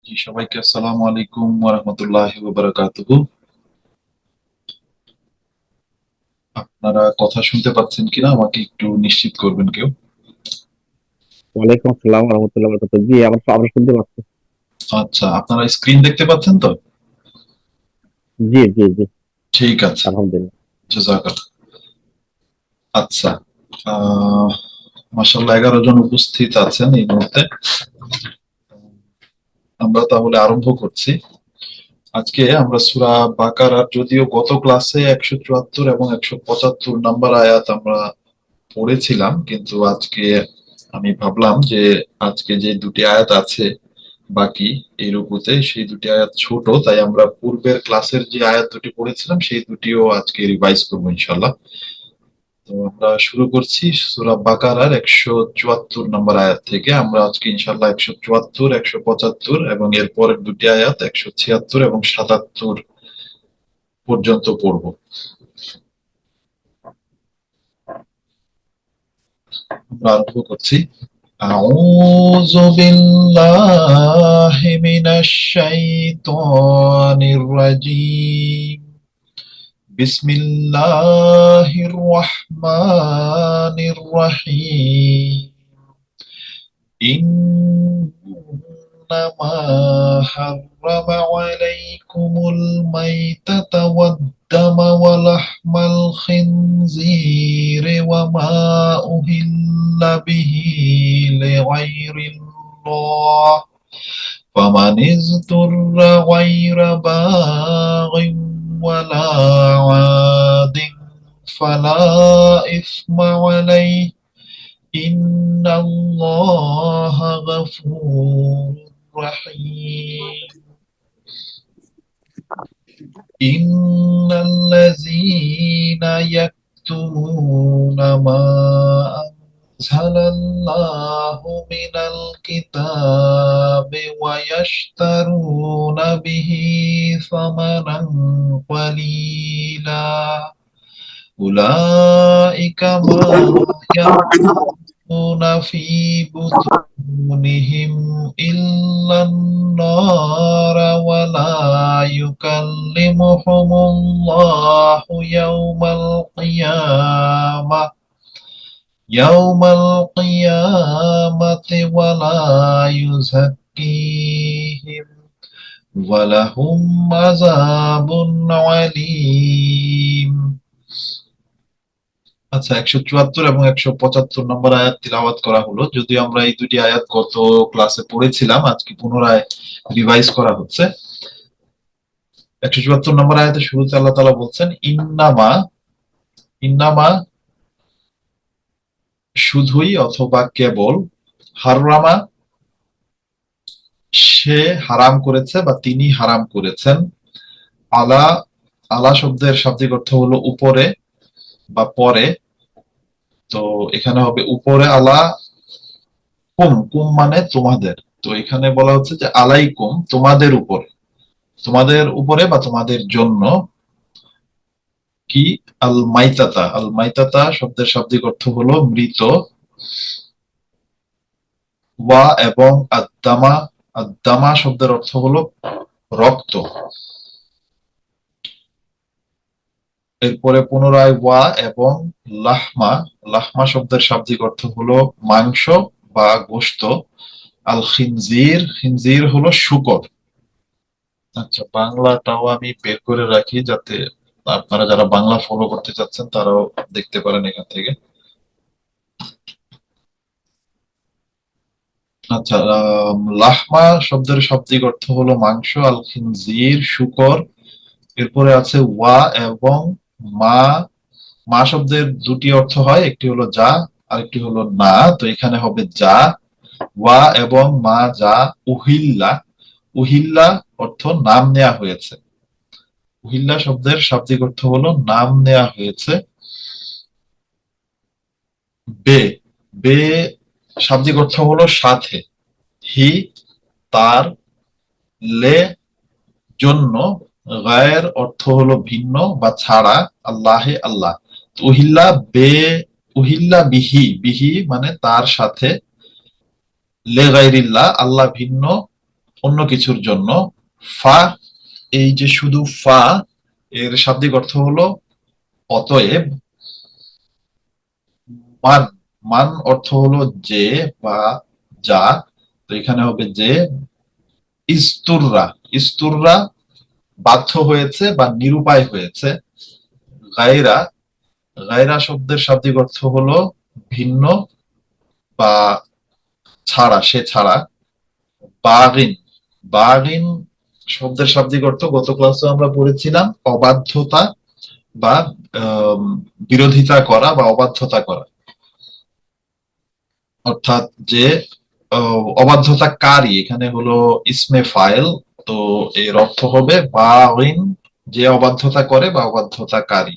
জি, সবাইকে আসসালামু আলাইকুম ওয়া রাহমাতুল্লাহি ওয়া বারাকাতুহু। আপনারা কথা শুনতে পাচ্ছেন কিনা আমাকে একটু নিশ্চিত করবেন কেউ। ওয়ালাইকুম আসসালাম রহমতুল্লাহ বরকাতুহ। জি, আমরা শুনতে পাচ্ছি। আচ্ছা, আপনারা স্ক্রিন দেখতে পাচ্ছেন তো? জি, জি, জি। ঠিক আছে, আলহামদুলিল্লাহ। জাযাকাল্লাহ। আচ্ছা, আহ মাশাআল্লাহ 11 জন উপস্থিত আছেন এই মুহূর্তে। আমরা তাহলে আরম্ভ করছি। আজকে আমরা সূরা বাকারার, যদিও গত ক্লাসে 174 এবং 175 নাম্বার আয়াত আমরা পড়েছিলাম, কিন্তু আজকে আমি ভাবলাম যে আজকে যে দুটি আয়াত আছে বাকি এই রুকুতে, সেই দুটি আয়াত ছোট, তাই আমরা পূর্বের ক্লাসের যে আয়াত দুটি পড়েছিলাম সেই দুটিও আজকে রিভাইজ করবো ইনশাল্লাহ। তো আমরা শুরু করছি সূরা বাকারার 174 নম্বর আয়াত থেকে। আমরা আজকে ইনশাল্লাহ 174, 175 এবং এর পরের দুটি আয়াত 176 এবং 77 পর্যন্ত পড়বো। আমরা আরম্ভ করছি। أعوذ بالله من الشيطان الرجيم. بسم الله الرحمن الرحيم. إنما حرم عليكم الميتة والدم ولحم الخنزير وما أهل به لغير الله، فمن اضطر غير باغ ولا عاد فلا إثم عليه إن الله غفور رحيم. إن الذين يكتمون ما أنزل الله من الكتاب ويشترون به ثمنا قليلا أولئك ما يأكلون في بطونهم إلا النار ولا يكلمهم الله يوم القيامة ولا يزكيهم ولهم عذاب عليم. আচ্ছা, 174 এবং 175 নম্বর আয়াত তিলাওয়াত করা হলো। যদিও আমরা এই দুটি আয়াত গত ক্লাসে পড়েছিলাম, আজকে পুনরায় রিভাইজ করা হচ্ছে। 174 নম্বর আয়াতের শুরুতে আল্লাহ তাআলা বলছেন ইন্নামা, ইন্নামা শুধুই অথবা কেবল, হাররামা সে হারাম করেছে বা তিনি হারাম করেছেন, আলা, আলা শব্দের শাব্দিক অর্থ হলো উপরে বা পরে। তো এখানে হবে উপরে আলা, কুম, কুম মানে তোমাদের। তো এখানে বলা হচ্ছে যে আলাইকুম, তোমাদের উপরে, তোমাদের উপরে বা তোমাদের জন্য কি, আল মাইতাতা, আল মাইতাতা শব্দের শাব্দিক অর্থ হলো মৃত, ওয়া এবং আদ্দামা, আদ্দামা শব্দের অর্থ হলো রক্ত। এরপরে পুনরায় ওয়া এবং লাহমা, লাহমা শব্দের শাব্দিক অর্থ হলো মাংস বা গোশত। আল খিনজির, খিনজির হলো শূকর। আচ্ছা, বাংলাটাও আমি বের করে রাখি যাতে আপনারা যারা বাংলা ফলো করতে চাচ্ছেন তারাও দেখতে পারেন এখান থেকে। আচ্ছা, লাহমা শব্দের শাব্দিক অর্থ হলো মাংস, আল খিনজির শূকর। এরপরে আছে ওয়া এবং মা, মা শব্দের দুটি অর্থ হয়, একটি হলো যা আর একটি হলো না। তো এখানে হবে যা, ওয়া এবং মা যা, উহিল্লা, উহিল্লা অর্থ নাম নেওয়া হয়েছে। উহিল্লা শব্দের শাব্দিক অর্থ হলো নাম নেওয়া হয়েছে। বে, বে শাব্দিক অর্থ হলো সাথে, হি তার, লে জন্য, গায়ের অর্থ হলো ভিন্ন বা ছাড়া, আল্লাহে আল্লাহ। তো উহিল্লা বে, উহিল্লা বিহি, বিহি মানে তার সাথে, লে গায়রিল্লাহ আল্লাহ ভিন্ন, অন্য কিছুর জন্য। ফা, এই যে শুধু ফা, এর শাব্দিক অর্থ হলো অতএব। মান, মান অর্থ হলো যে বা যা, তো এখানে হবে যে। ইস্তুররা, ইস্তুররা বাধ্য হয়েছে বা নিরুপায় হয়েছে। গায়রা, গায়রা শব্দের শাব্দিক অর্থ হলো ভিন্ন বা ছাড়া, সে ছাড়া। বাগিন, বাগিন শব্দের শাব্দিক অর্থ গত ক্লাসে আমরা পড়েছিলাম অবাধ্যতা বা আম, বিরোধিতা করা বা অবাধ্যতা করা, অর্থাৎ যে অবাধ্যতাকারী, এখানে হলো ইসমে ফাইল। তো এর অর্থ হবে বাগিন, যে অবাধ্যতা করে বা অবাধ্যতাকারী।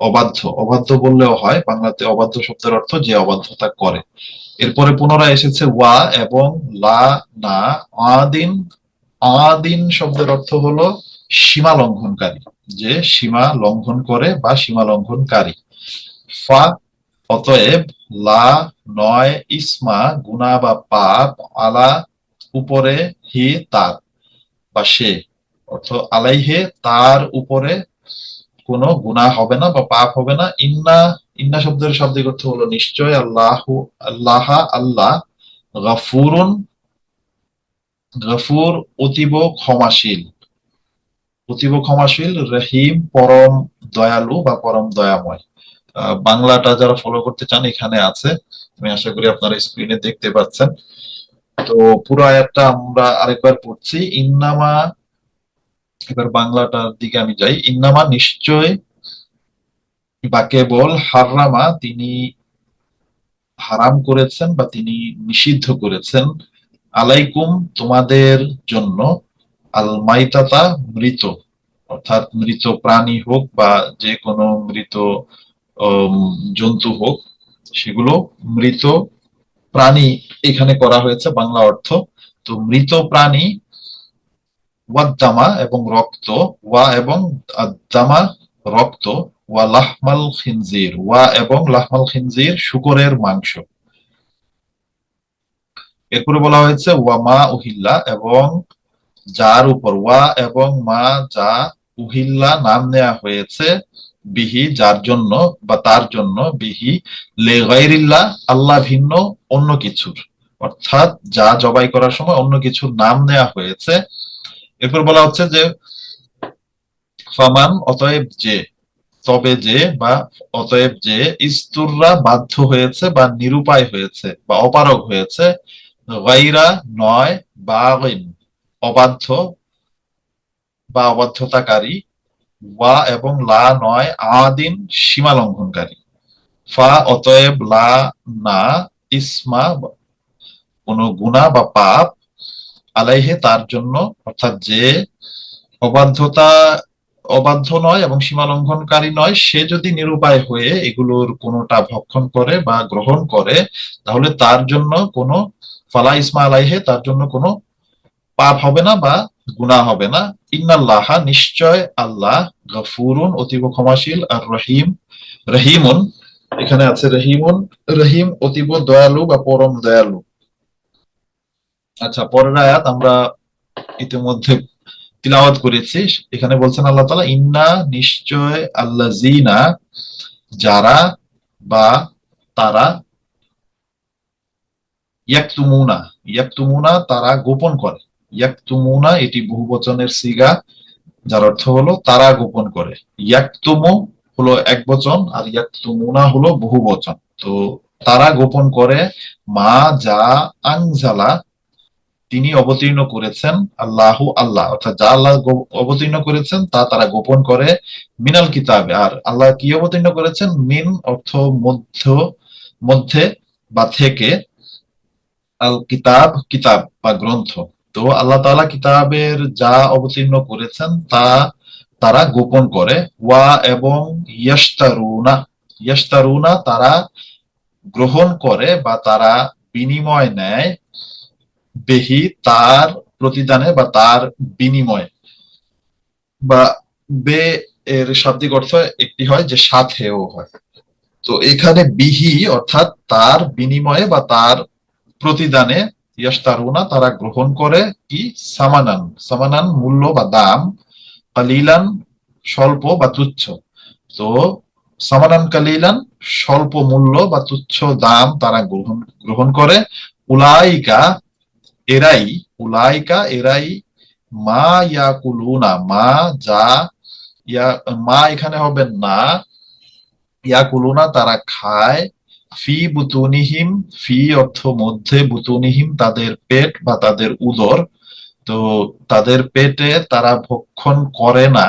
অবাধ্য, অবাধ্য বললেও হয়, বাংলাতে অবাধ্য শব্দের অর্থ যে অবাধ্যতা করে। এরপরে পুনরায় এসেছে ওয়া এবং লা, না। আদিন, আদিন শব্দের অর্থ হলো সীমা লঙ্ঘনকারী, যে সীমা লঙ্ঘন করে বা সীমা লঙ্ঘনকারী। ফা, অতএব। লা, নয়। ইসমা, গুনাহ বা পাপ। আলা, উপরে। হি, তার বা সে, অর্থ আলাইহে, তার উপরে কোনো গুনাহ হবে না বা পাপ হবে না। ইন্না, ইন্না শব্দের শাব্দিক অর্থ হলো নিশ্চয়। আল্লাহু, আল্লাহ, আল্লাহ। গাফুরুন, গাফুর অতীব ক্ষমাশীল, অতীব ক্ষমাশীল। রহিম, পরম দয়ালু বা পরম দয়াময়। বাংলাটা যারা ফলো করতে চান এখানে আছে, আমি আশা করি আপনারা স্ক্রিনে দেখতে পাচ্ছেন। তো পুরো আয়াতটা আমরা আরেকবার পড়ছি। ইন্নামা, এবার বাংলাটার দিকে আমি যাই। ইন্নামা নিশ্চয়, বা কেবল। হাররামা, তিনি হারাম করেছেন বা তিনি নিষিদ্ধ করেছেন। আলাইকুম, তোমাদের জন্য। আল মাইতাতা, মৃত, অর্থাৎ মৃত প্রাণী হোক বা যে কোনো মৃত উম, জন্তু হোক, সেগুলো মৃত প্রাণী এখানে করা হয়েছে বাংলা অর্থ। তো মৃত প্রাণী, ওয়াদ্দামা এবং রক্ত, ওয়া এবং আদ্দামা রক্ত, ওয়া লাহমাল খিনজির, ওয়া এবং লাহমাল খিনজির শুকরের মাংস। এরপরে বলা হয়েছে ওয়া মা উহিল্লা, এবং যার উপর। ওয়া এবং মা, যা। উহিল্লা, নাম নেওয়া হয়েছে। বিহি, যার জন্য বা তার জন্য। বিহি, লে গায়রিল্লাহ, আল্লাহ ভিন্ন অন্য কিছুর, অর্থাৎ যা জবাই করার সময় অন্য কিছুর নাম নেওয়া হয়েছে। এরপর বলা হচ্ছে যে ফামান, অতএব যে, তবে যে বা অতএব যে। ইস্তুররা, বাধ্য হয়েছে বা নিরুপায় হয়েছে বা অপারগ হয়েছে। গাইরা, নয়। বাগিন, অবাধ্য বা অবাধ্যতাকারী। ওয়া এবং লা, নয়। আদিন, সীমা লঙ্ঘনকারী। ফা, অতএব। লা, না। ইসমা, কোনো গুনাহ বা পাপ। আলাইহে, তার জন্য, অর্থাৎ যে অবাধ্যতা, অবাধ্য নয় এবং সীমা লঙ্ঘনকারী নয়, সে যদি নিরুপায় হয়ে এগুলোর কোনোটা ভক্ষণ করে বা গ্রহণ করে, তাহলে তার জন্য কোনো, ফালা ইসমা আলাইহে, তার জন্য কোনো পাপ হবে না বা গুনাহ হবে না। ইন্নাল্লাহা, নিশ্চয় আল্লাহ। গফুরুন, অতীব ক্ষমাশীল। আর রহিম, রহিমুন, এখানে আছে রহিমুন, রহিম অতীব দয়ালু বা পরম দয়ালু। আচ্ছা, পরের আয়াত আমরা ইতিমধ্যে তিলাওয়াত করেছি। এখানে বলছেন আল্লাহ তাআলা, ইন্না, নিশ্চয়। আল্লাযিনা, যারা বা তারা। ইয়াকতুমুনা, ইয়াকতুমুনা তারা গোপন করে। ইয়াকতুমুনা, এটি বহুবচনের সিগা, যার অর্থ হলো তারা গোপন করে। ইয়াকতুমু হলো এক বচন আর ইয়াকতুমুনা হলো বহু বচন। তো তারা গোপন করে। মা, যা। আনজালা, তিনি অবতীর্ণ করেছেন। আল্লাহু, আল্লাহ, অর্থাৎ যা আল্লাহ অবতীর্ণ করেছেন তা তারা গোপন করে। মিনাল কিতাবে, আর আল্লাহ কি অবতীর্ণ করেছেন। মিন অর্থ মধ্য, মধ্যে বা থেকে। আল কিতাব, কিতাব বা গ্রন্থ। তো আল্লাহ তাআলা কিতাবের যা অবতীর্ণ করেছেন তা তারা গোপন করে। ওয়া এবং ইয়াশতারুনা, ইয়াশতারুনা তারা গ্রহণ করে বা তারা বিনিময় নেয়। বেহি, তার প্রতিদানে বা তার বিনিময়ে। বা বে এর শাব্দিক অর্থ একটি হয় যে সাথেও হয়। তো এখানে বিহি অর্থাৎ তার বিনিময়ে বা তার প্রতিদানে। ইয়াশতারুনা তারা গ্রহণ করে কি সামানান, সামানান মূল্য বা দাম, কালিলান স্বল্প বা তুচ্ছ। তো সামানান কালিলান স্বল্প মূল্য বা তুচ্ছ দাম তারা গ্রহণ গ্রহণ করে। উলাইকা এরাই, উলাইকা এরাই মা ইয়াকুলুনা, মা যা, ইয়া মা এখানে হবে না, ইয়াকুলুনা তারা খায়, ফি বুতুনিহিম, ফি অর্থ মধ্যে, বুতুনিহিম তাদের পেট বা তাদের উদর। তো তাদের পেটে তারা ভক্ষণ করে না,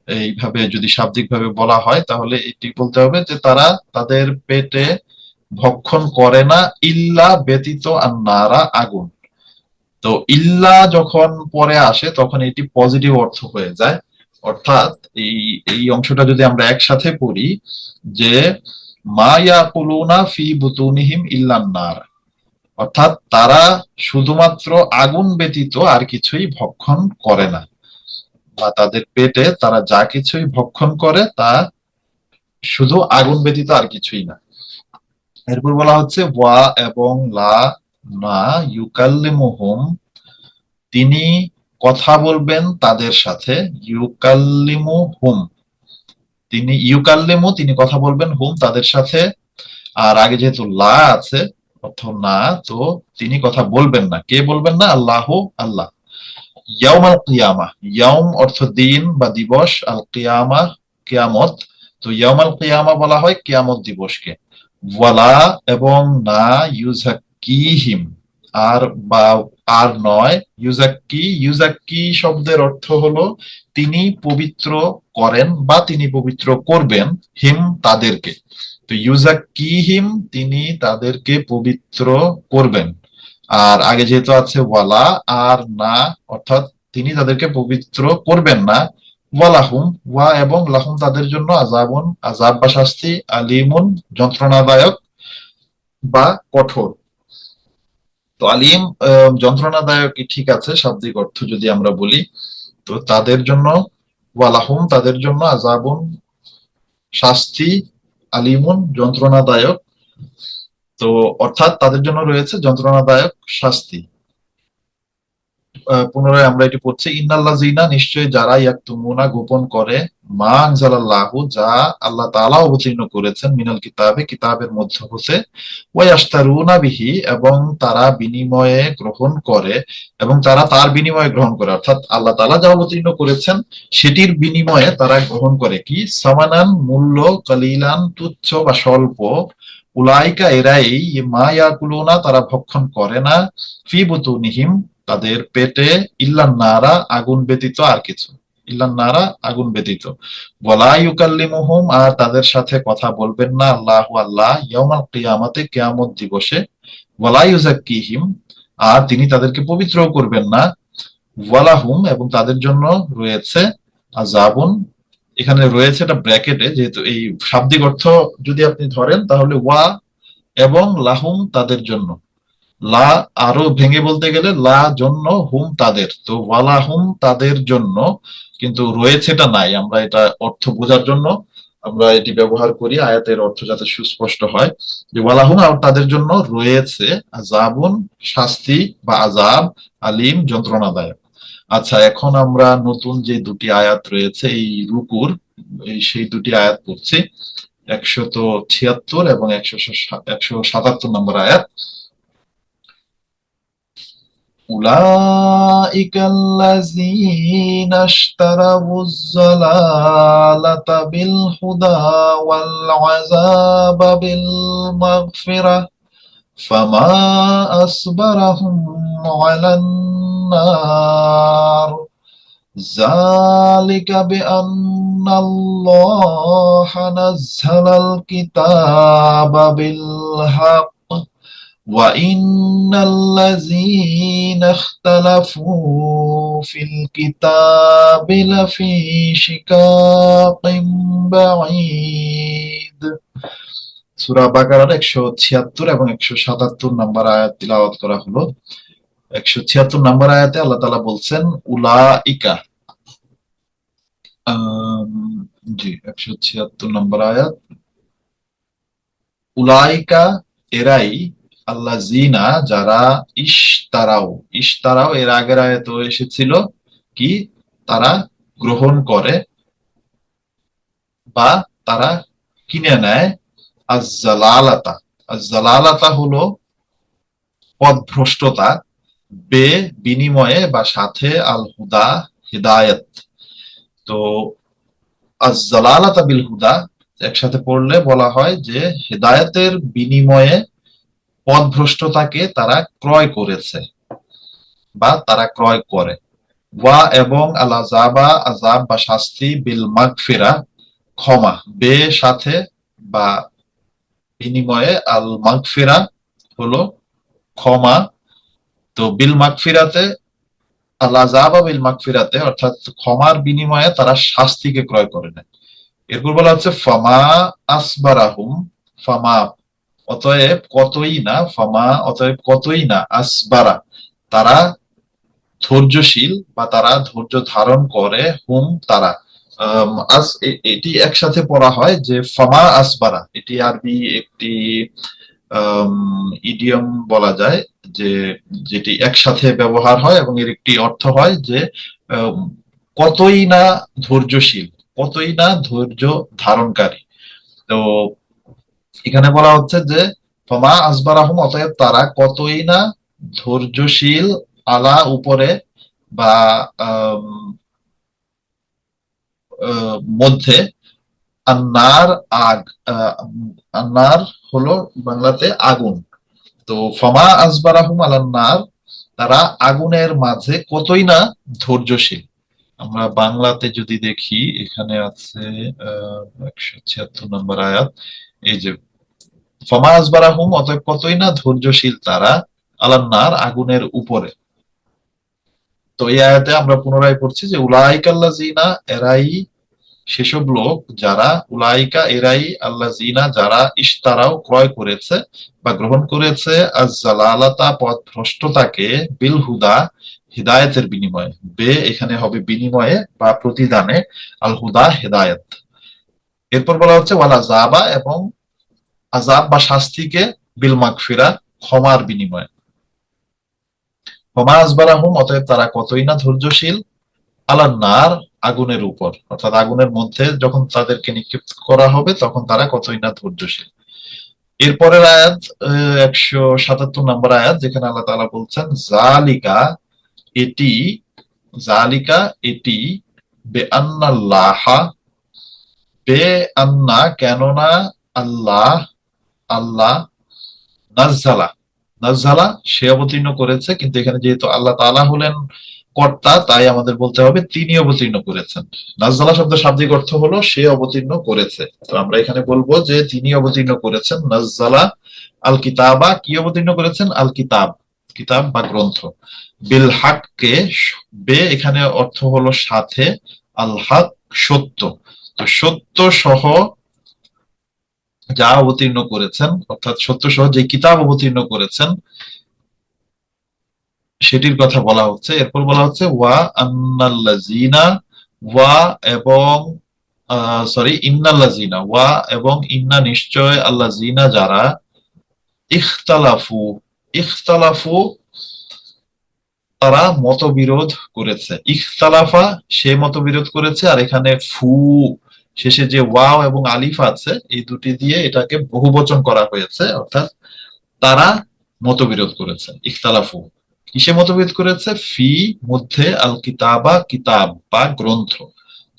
এইভাবে যদি শাব্দিক ভাবে বলা হয় তাহলে এটি বলতে হবে যে তারা তাদের পেটে ভক্ষণ করে না, ইল্লা ব্যতীত আন্নারা আগুন। তো ইল্লা যখন পরে আসে তখন এটি পজিটিভ অর্থ হয়ে যায়। অর্থাৎ এই এই অংশটা যদি আমরা একসাথে পড়ি যে মা ইয়াকুলুনা ফি বুতুনিহিম ইল্লান নার, অর্থাৎ তারা শুধুমাত্র আগুন ব্যতীত আর কিছুই ভক্ষণ করে না, বা তাদের পেটে তারা যা কিছুই ভক্ষণ করে তা শুধু আগুন ব্যতীত আর কিছুই না। এরপর বলা হচ্ছে ওয়া এবং লা, না ইউকাল্লিমুহুম তিনি কথা বলবেন তাদের সাথে, ইউকাল্লিমুহুম তিনি, ইউকাল্লিমু তিনি কথা বলবেন, হুম তাদের সাথে। আর আগে যেহেতু লা আছে অর্থ না, তো তিনি কথা বলবেন না। কে বলবেন না? আল্লাহ, আল্লাহ। ইয়াউমাল কিয়ামা, ইয়াউম অর্থ দিন বা দিবস, আল কিয়ামা কিয়ামত। তো ইয়াউমাল কিয়ামা বলা হয় কিয়ামত দিবসকে। ওয়ালা এবং না, ইউজাক্কিহিম আর বা আর নয়, ইউজাক্কি, ইউজাক্কি শব্দের অর্থ হলো তিনি পবিত্র করেন বা তিনি পবিত্র করবেন, হিম তাদেরকে। তো ইউজাক্কিহিম তিনি তাদেরকে পবিত্র করবেন। আর আগে যেহেতু আছে ওয়ালা আর না, অর্থাৎ তিনি তাদেরকে পবিত্র করবেন না। ওয়ালাহুম, ওয়া এবং লাহুম তাদের জন্য, আযাবুন আযাব বা শাস্তি, আলিমুন যন্ত্রণাদায়ক বা কঠোর। তো আলিম যন্ত্রণাদায়কই ঠিক আছে শাব্দিক অর্থ যদি আমরা বলি। তো তাদের জন্য, ওয়ালাহুম তাদের জন্য, আযাবুন শাস্তি, আলিমুন যন্ত্রণাদায়ক। তো অর্থাৎ তাদের জন্য রয়েছে যন্ত্রণাদায়ক শাস্তি। পুনরায় আমরা এটি পড়ছি, ইন্নাল্লাযীনা নিশ্চয় যারা ইয়াকতুমুনা গোপন করে, মা আনজালাল্লাহু যা আল্লাহ তাআলা অবতীর্ণ করেছেন, মিনাল কিতাবে কিতাবের মধ্য হতে, ওয়া ইয়াশতারুনা বিহি এবং তারা বিনিময়ে গ্রহণ করে, এবং তারা তার বিনিময়ে গ্রহণ করে, অর্থাৎ আল্লাহ তাআলা যা অবতীর্ণ করেছেন সেটির বিনিময়ে তারা গ্রহণ করে কি সামানান মূল্য, কালিলান তুচ্ছ বা স্বল্প, উলাইকা এরাই মা ইয়াকুলুনা তারা ভক্ষণ করে না, ফি বুতুনিহিম তাদের পেটে, ইল্লান নারা আগুন ব্যতীত আর কিছু, ইল্লান নারা আগুন ব্যতীত। ওয়ালা ইউকাল্লিমুহুম আর তাদের সাথে কথা বলবেন না, আল্লাহু আল্লাহ, ইয়াউমাল কিয়ামাতে কিয়ামত দিবসে। ওয়ালা ইউজাক্কিহিম আর তিনি তাদেরকে পবিত্র করবেন না। ওয়ালাহুম এবং তাদের জন্য রয়েছে আযাবুন, এখানে রয়েছে এটা ব্র্যাকেটে, যেহেতু এই শাব্দিক অর্থ যদি আপনি ধরেন তাহলে ওয়া এবং লাহুম তাদের জন্য, লা আরো ভেঙে বলতে গেলে লা জন্য, হুম তাদের, তো ওয়ালা হুম তাদের জন্য, কিন্তু রয়েছেটা নাই। আমরা এটা অর্থ বোঝার জন্য আমরা এটি ব্যবহার করি আয়াতের অর্থ যাতে সুস্পষ্ট হয়, যে ওয়ালা হুম আর তাদের জন্য রয়েছে আযাবুন শাস্তি বা আযাব, আলিম যন্ত্রণাদায়ক। আচ্ছা, এখন আমরা নতুন যে দুটি আয়াত রয়েছে এই রুকুর, সেই দুটি আয়াত পড়ছি, 176 এবং 177 নম্বর আয়াত। أولئك الذين اشتروا الضلالة بالهدى والعذاب بالمغفرة فما أصبرهم على النار ذلك بأن الله نزل الكتاب بالحق وإن الذين اختلفوا في الكتاب لفي شقاق بعيد। সূরা বাকারার 176 এবং 177 নম্বর আয়াত তিলাওয়াত করা হলো। 176 নম্বর আয়াতে আল্লাহ তাআলা বলছেন উলাইকা, জি 176 নম্বর আয়াত, উলাইকা এরাই আল্লাযিনা যারা ইশতারাও, ইশতারাও এর আগের আয়াতে এসেছিল কি, তারা গ্রহণ করে বা তারা কিনে নেয় আজ-জালালাতা। আজ-জালালাতা হলো পথভ্রষ্টতা, বিনিময়ে বা সাথে আল হুদা হিদায়াত। তো আজ-জালালাতা বিল হুদা একসাথে পড়লে বলা হয় যে হেদায়েতের বিনিময়ে পথভ্রষ্টতাকে তারা ক্রয় করেছে বা তারা ক্রয় করে। ওয়া এবং আল আযাবা আযাব বা শাস্তি বিল মাগফিরা ক্ষমা, সাথে বা বিনিময়ে আল মাগফিরা হলো ক্ষমা। তো বিল মাগফিরাতে আল আযাবা বিল মাগফিরাতে অর্থাৎ ক্ষমার বিনিময়ে তারা শাস্তিকে ক্রয় করে নেয়। এরপর বলা হচ্ছে ফামা আসবারাহুম, ফামা অতএব কতই না, ফামা অতএব কতই না, আসবারা তারা ধৈর্যশীল বা তারা ধৈর্য ধারণ করে, হুম তারা। এটি একসাথে পড়া হয় যে ফামা আসবারা, এটি আরবি একটি ইডিয়ম বলা যায়, যে যেটি একসাথে ব্যবহার হয় এবং এর একটি অর্থ হয় যে আম, কতই না ধৈর্যশীল, কতই না ধৈর্য ধারণকারী। তো এখানে বলা হচ্ছে যে ফমা আসবারাহুম অতএব তারা কতই না ধৈর্যশীল, আলা উপরে বা আম, মধ্যে, আন্নার আগ, আন্নার হলো বাংলাতে আগুন। তো ফমা আসবারাহুম আলান্নার তারা আগুনের মাঝে কতই না ধৈর্যশীল। আমরা বাংলাতে যদি দেখি এখানে আছে 176 নম্বর আয়াত, এই যে ফমা আসবারাহুম অতএব কতই না ধৈর্যশীল তারা আলান্নার আগুনের উপরে। তো এই আয়াতে আমরা পুনরায় পড়ছি যে উলাইকাল্লাযিনা এরাই সেসব লোক যারা, উলাইকা এরাই আল্লাযিনা যারা ইশতারাও ক্রয় করেছে বা গ্রহণ করেছে আজ-জালালাতা পথভ্রষ্টতাকে বিল হুদা হিদায়াতের বিনিময়ে। এখানে হবে বিনিময়ে বা প্রতিদানে, আল হুদা হেদায়েত। এরপর বলা হচ্ছে ওয়ালা যাবা এবং আযাব বা শাস্তিকে বিল মাগফিরা ক্ষমার বিনিময়ে। ওমা আসবারাহুম অতএব তারা কতই না ধৈর্যশীল, আলান্নার আগুনের উপর, অর্থাৎ আগুনের মধ্যে যখন তাদেরকে নিক্ষেপ করা হবে তখন তারা কতই না ধৈর্যশীল। এরপরের আয়াত 177 নম্বর আয়াত, যেখানে আল্লাহ তাআলা বলছেন জালিকা এটি, জালিকা এটি, বেআন্নাল্লাহা বেআন্না কেননা, আল্লাহ আল্লাহ, নাজ্জালা নাজ্জালা সে অবতীর্ণ করেছে, কিন্তু এখানে যেহেতু আল্লাহ তাআলা হলেন কর্তা তাই আমাদের বলতে হবে তিনি অবতীর্ণ করেছেন। নাজ্জালা শব্দের শাব্দিক অর্থ হলো সে অবতীর্ণ করেছে, তো আমরা এখানে বলবো যে তিনি অবতীর্ণ করেছেন। নাজ্জালা আল কিতাবা, কি অবতীর্ণ করেছেন, আল কিতাব, কিতাব বা গ্রন্থ, বিল হককে, এখানে অর্থ হলো সাথে, আল হক সত্য, তো সত্য সহ যা অবতীর্ণ করেছেন, অর্থাৎ সত্য সহ যে কিতাব অবতীর্ণ করেছেন সেটির কথা বলা হচ্ছে। এরপর বলা হচ্ছে ওয়া আন্নাল্লাযিনা, ওয়া এবং ইন্নাল্লাযিনা, ওয়া এবং ইন্না নিশ্চয়, আল্লাযিনা যারা, ইখতালাফু, ইখতালাফু তারা মতবিরোধ করেছে, ইখতালাফা সে মতবিরোধ করেছে, আর এখানে ফু শেষে যে ওয়াও এবং আলিফ আছে এই দুটি দিয়ে এটাকে বহুবচন করা হয়েছে, অর্থাৎ তারা মতবিরোধ করেছে। ইখতালাফু কিসে মতবিরোধ করেছে, ফি মধ্যে, আল কিতাবা কিতাব বা গ্রন্থ।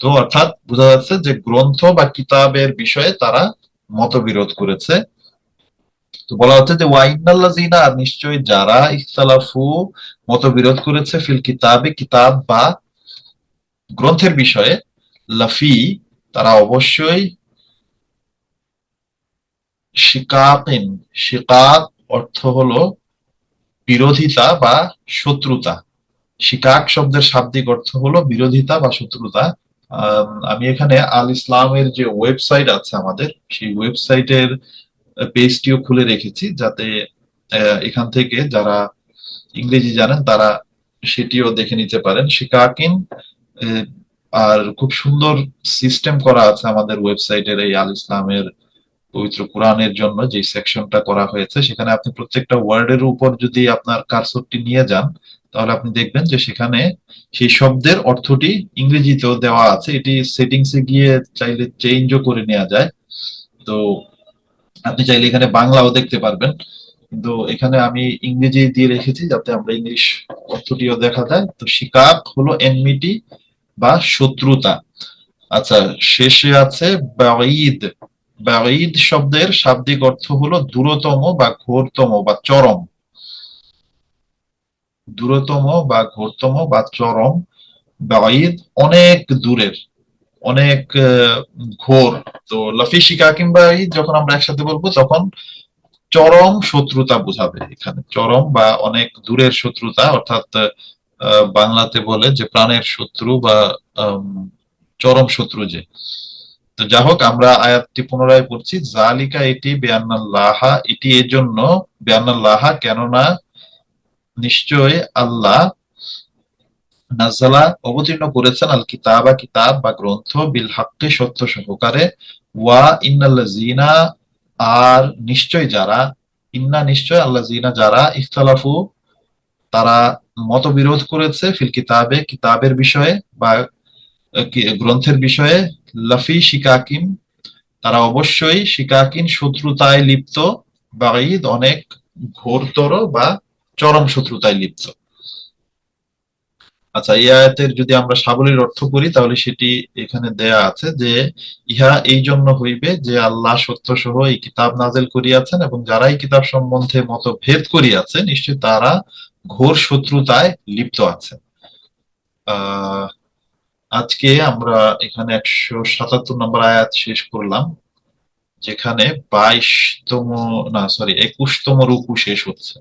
তো অর্থাৎ বোঝা যাচ্ছে যে গ্রন্থ বা কিতাবের বিষয়ে তারা মতবিরোধ করেছে। তো বলা হচ্ছে যে ওয়াইনাল্লাযিনা, আর নিশ্চয়ই যারা, ইখতালাফু মতবিরোধ করেছে, ফিল কিতাবে কিতাব বা গ্রন্থের বিষয়ে, লাফি তারা অবশ্যই, শিকাকিন, শিকাক অর্থ হলো বিরোধিতা বা শত্রুতা, শিকাক শব্দের শাব্দিক অর্থ হলো বিরোধিতা বা শত্রুতা। আমি এখানে আল ইসলামের যে ওয়েবসাইট আছে আমাদের, সেই ওয়েবসাইটের পেজটিও খুলে রেখেছি, যাতে এখান থেকে যারা ইংরেজি জানেন তারা সেটিও দেখে নিতে পারেন। শিকাকিন, আর খুব সুন্দর সিস্টেম করা আছে আমাদের ওয়েবসাইটের এই আল ইসলামের পবিত্র কোরআনের জন্য যে সেকশনটা করা হয়েছে, সেখানে আপনি প্রত্যেকটা ওয়ার্ডের উপর যদি আপনার কারসরটি নিয়ে যান, তাহলে আপনি দেখবেন যে সেখানে সেই শব্দের অর্থটি ইংরেজিতেও দেওয়া আছে। এটি সেটিংসে গিয়ে চাইলে চেঞ্জও করে নেওয়া যায়। তো আপনি চাইলে এখানে বাংলাও দেখতে পারবেন, কিন্তু এখানে আমি ইংরেজি দিয়ে রেখেছি যাতে আমরা ইংলিশ অর্থটিও দেখা যায়। তো শিকাক হলো এনমিটি বা শত্রুতা। আচ্ছা, শেষে আছে বাঈদ। বাঈদ শব্দের শাব্দিক অর্থ হলো দূরতম বা ঘোরতম বা চরম। দূরতম বা ঘোরতম বা চরম। বাঈদ অনেক দূরের, অনেক ঘোর। তো লাফি শিকাকিম বাঈদ যখন আমরা একসাথে বলবো তখন চরম শত্রুতা বোঝাবে। এখানে চরম বা অনেক দূরের শত্রুতা, অর্থাৎ বাংলাতে বলে যে প্রাণের শত্রু বা আম, চরম শত্রু যে। তো যা হোক, আমরা আয়াতটি পুনরায় পড়ছি। জালিকা, এটি, বেয়ান্নাল্লাহা, এটি এজন্য, বেয়ান্নাল্লাহা কেননা নিশ্চয় আল্লাহ, নাযালা অবতীর্ণ করেছেন, আল কিতাবা কিতাব বা গ্রন্থ, বিল হাক্কি সত্য সহকারে, ওয়া ইন্নাল্লাযিনা আর নিশ্চয় যারা, ইন্না নিশ্চয়, আল্লাযিনা যারা, ইখতালাফু তারা মতবিরোধ করেছে, ফিল কিতাবে কিতাবের বিষয়ে বা গ্রন্থের বিষয়ে, লাফি শিকাকিম তারা অবশ্যই শিকাকিন শত্রুতায় লিপ্ত, বাঈদ অনেক ঘোরতর বা চরম শত্রুতায় লিপ্ত। আচ্ছা, এই আয়াতের যদি আমরা সাবলীল অর্থ করি তাহলে সেটি এখানে দেয়া আছে যে ইহা এই জন্য হইবে যে আল্লাহ সত্য সহ এই কিতাব নাযিল করিয়াছেন, এবং যারা এই কিতাব সম্বন্ধে মতভেদ করিয়াছে নিশ্চয় তারা ঘোর শত্রুতায় লিপ্ত আছে। আহ আজকে আমরা এখানে 177 নম্বর আয়াত শেষ করলাম, যেখানে 22তম, না সরি 21তম রুকু শেষ হচ্ছে।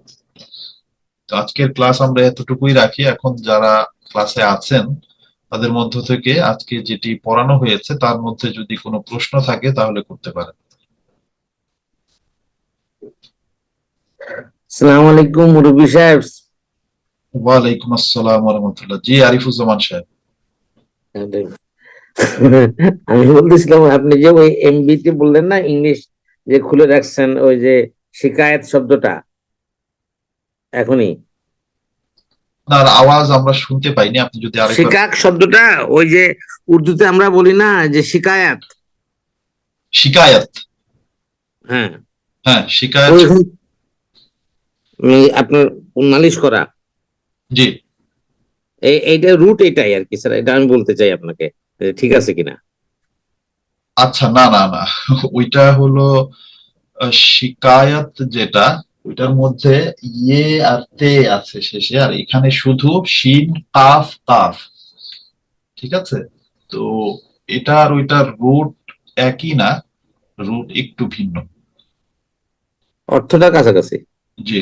তো আজকের ক্লাস আমরা এতটুকুই রাখি। এখন যারা ক্লাসে আছেন তাদের মধ্য থেকে আজকে যেটি পড়ানো হয়েছে তার মধ্যে যদি কোনো প্রশ্ন থাকে তাহলে করতে পারেন। আসসালামু আলাইকুম মুরব্বী সাহেব। ওয়ালাইকুম আসসালাম ওয়া রাহমাতুল্লাহ। জি, আরিফুজ্জামান সাহেব। আমি বলতেছিলাম আপনি যে ওই এমবিটি বললেন না ইংলিশ যে খুলে রাখছেন, ওই যে শিকায়েত শব্দটা এখনই, আপনার আওয়াজ আমরা শুনতে পাইনি, আপনি যদি আরেকবার। শিকাক শব্দটা ওই যে উর্দুতে আমরা বলি না যে শিকায়াত। শিকায়াত। হ্যাঁ, হ্যাঁ, শিকায়াত। ওইখানে আপনার নালিশ করা, জি। এইটা রুট এটাই আর কি স্যার, এটা আমি বলতে চাই আপনাকে, ঠিক আছে কিনা। আচ্ছা, না না না, ওইটা হলো শিকায়াত যেটা, ওইটার মধ্যে ইয়ে আর তে আছে শেষে, আর এখানে শুধু শিন কাফ কাফ। ঠিক আছে? তো এটা আর ওইটার রুট একই না, রুট একটু ভিন্ন। অর্থটা কাছাকাছি। জি।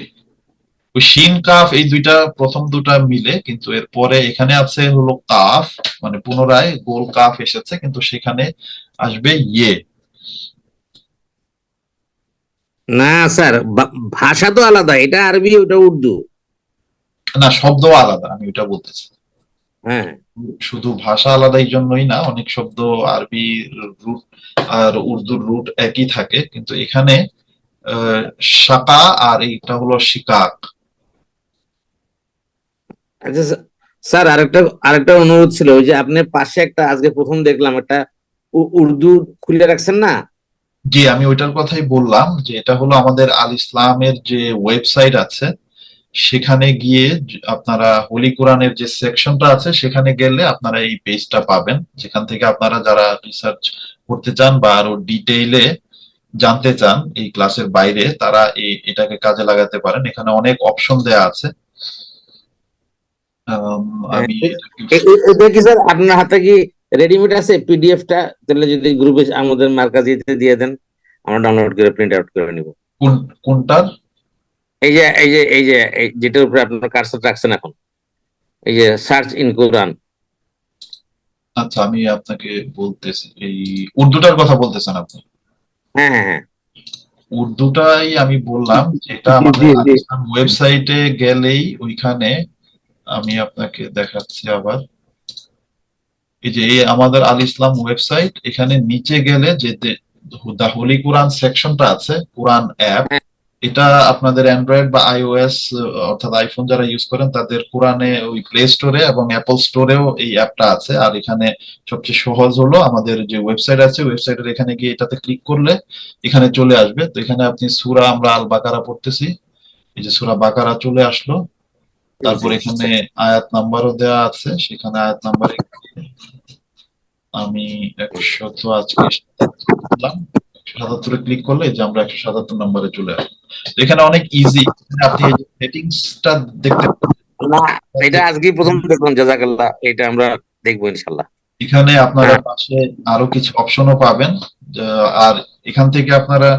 ওই শিন কাফ এই দুইটা প্রথম দুটা মিলে, কিন্তু এর পরে এখানে আছে হলো কাফ, মানে পুনরায় গোল কাফ এসেছে, কিন্তু সেখানে আসবে ইয়ে। না স্যার, ভাষা তো আলাদা, এটা আরবি ওটা উর্দু। না, শব্দ আলাদা, আমি ওইটা বলতেছি। হ্যাঁ, শুধু ভাষা আলাদা এই জন্যই না, অনেক শব্দ আরবি রুট আর উর্দুর রুট একই থাকে, কিন্তু এখানে শাকা আর এইটা হলো শিকাক। আচ্ছা স্যার, আরেকটা আরেকটা অনুরোধ ছিল, ওই যে আপনি পাশে একটা আজকে প্রথম দেখলাম একটা উর্দু খুলে রাখছেন না। জি, আমি ওইটার কথাই বললাম যে এটা হলো আমাদের আল ইসলামের যে ওয়েবসাইট আছে, সেখানে গিয়ে আপনারা হোলি কোরআনের যে সেকশনটা আছে সেখানে গেলে আপনারা এই পেজটা পাবেন, যেখান থেকে আপনারা যারা রিসার্চ করতে চান বা আরো ডিটেইলে জানতে চান এই ক্লাসের বাইরে, তারা এটাকে কাজে লাগাতে পারেন। এখানে অনেক অপশন দেয়া আছে। হ্যাঁ, আমি এটা কি স্যার আপনার হাতে কি রেডিমেড আছে পিডিএফটা? তাহলে যদি গ্রুপে আমাদের মার্কাজিতে দিয়ে দেন, আমরা ডাউনলোড করে প্রিন্ট আউট করে নিব। কোনটার? এই যেটার উপরে আপনার কার্সর রাখছেন এখন, এই যে সার্চ ইন কোরআন। আচ্ছা, আমি আপনাকে বলতেছি, এই উর্দুটার কথা বলতেছেন আপনি? হ্যাঁ হ্যাঁ হ্যাঁ। উর্দুটাই আমি বললাম, যেটা জি আমাদের জি আল জি। ইসলাম ওয়েবসাইটে গেলেই ওইখানে আমি আপনাকে দেখাচ্ছি আবার। এই যে এই আমাদের আল ইসলাম ওয়েবসাইট, এখানে নিচে গেলে যে দা হোলি কোরআন সেকশনটা আছে, কোরআন অ্যাপ, এটা আপনাদের অ্যান্ড্রয়েড বা আইওএস অর্থাৎ আইফোন যারা ইউজ করেন তাদের কোরআনে ওই প্লে স্টোরে এবং অ্যাপল স্টোরেও এই অ্যাপটা আছে। আর এখানে সবচেয়ে সহজ হলো আমাদের যে ওয়েবসাইট আছে, ওয়েবসাইটের এখানে গিয়ে এটাতে ক্লিক করলে এখানে চলে আসবে। তো এখানে আপনি সূরা, আমরা আল বাকারা পড়তেছি, এই যে সূরা বাকারা চলে আসলো। তারপর এখানে আয়াত নাম্বারও দেওয়া আছে, সেখানে আয়াত নাম্বারে আমি 100 আজকে 77 ক্লিক করলে যে আমরা 177 নম্বরে চলে আসবো। এখানে অনেক ইজি, আপনি এই সেটিংসটা দেখতে না, এটা আজকে প্রথম দেখলাম, জাযাকাল্লাহ, এটা আমরা দেখবো ইনশাল্লাহ। এখানে আপনারা পাশে আরো কিছু অপশনও পাবেন, আর এখান থেকে আপনারা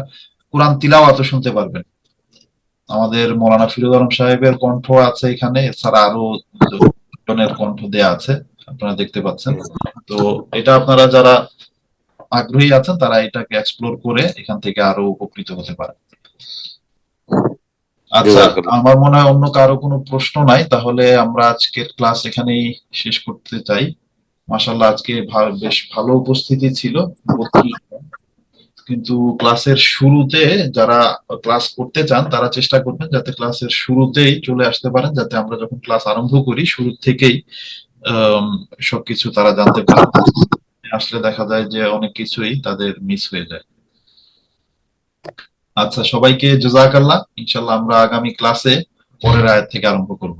কোরআন তিলাওয়াতও শুনতে পারবেন। আমাদের মৌলানা ফিরোজ আলম সাহেবের কণ্ঠ আছে এখানে, এছাড়া আরো জনের কণ্ঠ দেয়া আছে, আপনারা দেখতে পাচ্ছেন। তো এটা আপনারা যারা আগ্রহী আছেন তারা এটাকে এক্সপ্লোর করে এখান থেকে আরো উপকৃত হতে পারে। আচ্ছা, আমার মনে হয় অন্য কারো কোনো প্রশ্ন নাই, তাহলে আমরা আজকের ক্লাস এখানেই শেষ করতে চাই। মাশাআল্লাহ, আজকে বেশ ভালো উপস্থিতি ছিল, 32 জন। কিন্তু ক্লাসের শুরুতে যারা ক্লাস করতে চান তারা চেষ্টা করবেন যাতে ক্লাসের শুরুতেই চলে আসতে পারেন, যাতে আমরা যখন ক্লাস আরম্ভ করি শুরু থেকেই সবকিছু তারা জানতে পারে। আসলে দেখা যায় যে অনেক কিছুই তাদের মিস হয়ে যায়। আচ্ছা, সবাইকে জাযাকাল্লাহ। ইনশাআল্লাহ আমরা আগামী ক্লাসে পরের আয়াত থেকে আরম্ভ করব।